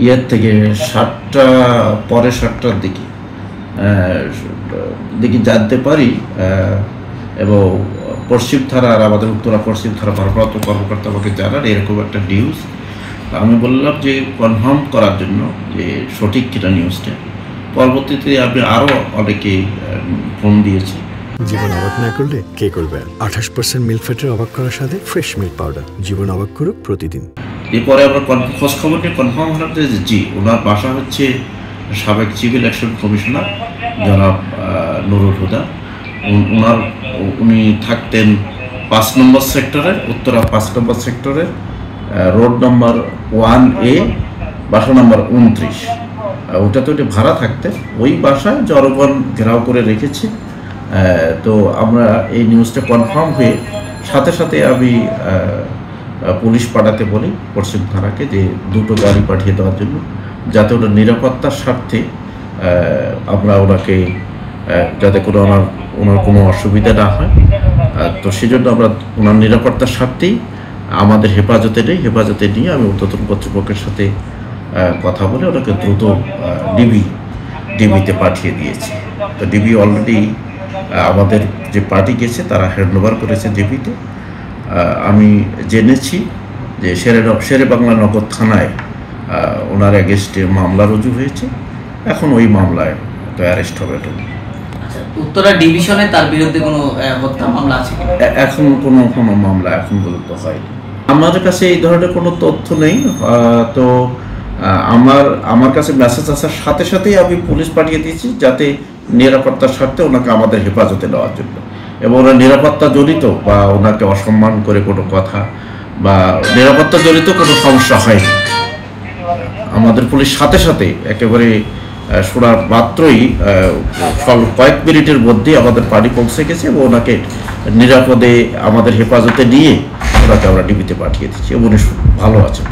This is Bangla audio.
ইয়ের থেকে 7টা পরে 7টার দিকে জানতে পারি এবং পশ্চিম থানার আমাদের উত্তরা পশ্চিম থানা ভারপ্রাপ্ত কর্মকর্তা আমাকে জানান এরকম একটা নিউজ। আমি বললাম যে কনফার্ম করার জন্য যে সঠিক কিনা নিউজটা। পরবর্তীতে আমি আরও অনেকে ফোন দিয়েছি। জীবন অবাক না করলে কে করবে? 28% মিল্ক ফ্যাটের অবাক করার সাথে ফ্রেশ মিল্ক পাউডার। জীবন অবাক করুক প্রতিদিন। এরপরে আমরা খোঁজ খবর নিয়ে কনফার্ম হলাম যে জি, ওনার বাসা হচ্ছে সাবেক সিভিল অ্যাকশন কমিশনার জনাব নুরুল হুদা। উনি থাকতেন 5 নম্বর সেক্টরের, উত্তরা 5 নম্বর সেক্টরের রোড নম্বর 1A, বাসা নম্বর 29। ওটাতে উনি ভাড়া থাকতেন। ওই বাসায় জনগণ ঘেরাও করে রেখেছে। তো আমরা এই নিউজটা কনফার্ম হয়ে সাথে সাথে আমি পুলিশ পাঠাতে বলি পশ্চিম থানাকে যে 2টো গাড়ি পাঠিয়ে দেওয়ার জন্য, যাতে ওনার নিরাপত্তার স্বার্থে আমরা ওনাকে যাতে করে ওনার কোনো অসুবিধা না হয়। তো সেজন্য আমরা ওনার নিরাপত্তার স্বার্থেই আমাদের হেফাজতে নিয়ে আমি ঊর্ধ্বতন কর্তৃপক্ষের সাথে কথা বলে ওনাকে দ্রুত ডিবিতে পাঠিয়ে দিয়েছি। তো ডিবি অলরেডি আমাদের যে পার্টি গেছে তারা হ্যান্ডওভার করেছে ডিবিতে। আমি জেনেছি যে শেরে বাংলা নগর থানায় ওনার এগেস্টে মামলা রুজু হয়েছে। এখন ওই মামলায় তো অ্যারেস্ট হবে। উত্তরা ডিভিশনে তার বিরুদ্ধে কোনো হত্যা মামলা আছে? এখন কোনো মামলা এখন পর্যন্ত হয়নি। আমাদের কাছে এই ধরনের কোনো তথ্য নেই। তো আমার কাছে মেসেজ আসার সাথে সাথেই আমি পুলিশ পাঠিয়ে দিয়েছি যাতে নিরাপত্তার স্বার্থে ওনাকে আমাদের হেফাজতে নেওয়ার জন্য, এবং ওনার নিরাপত্তা জড়িত বা ওনাকে অসম্মান করে কোনো কথা বা নিরাপত্তা জড়িত কোনো সমস্যা হয়নি। আমাদের পুলিশ সাথে সাথে একেবারে শোনার মাত্রই কয়েক মিনিটের মধ্যেই আমাদের পার্টি পৌঁছে গেছে এবং ওনাকে নিরাপদে আমাদের হেফাজতে নিয়ে ওনাকে আমরা ডিবিতে পাঠিয়ে দিচ্ছি এবং উনি ভালো আছেন।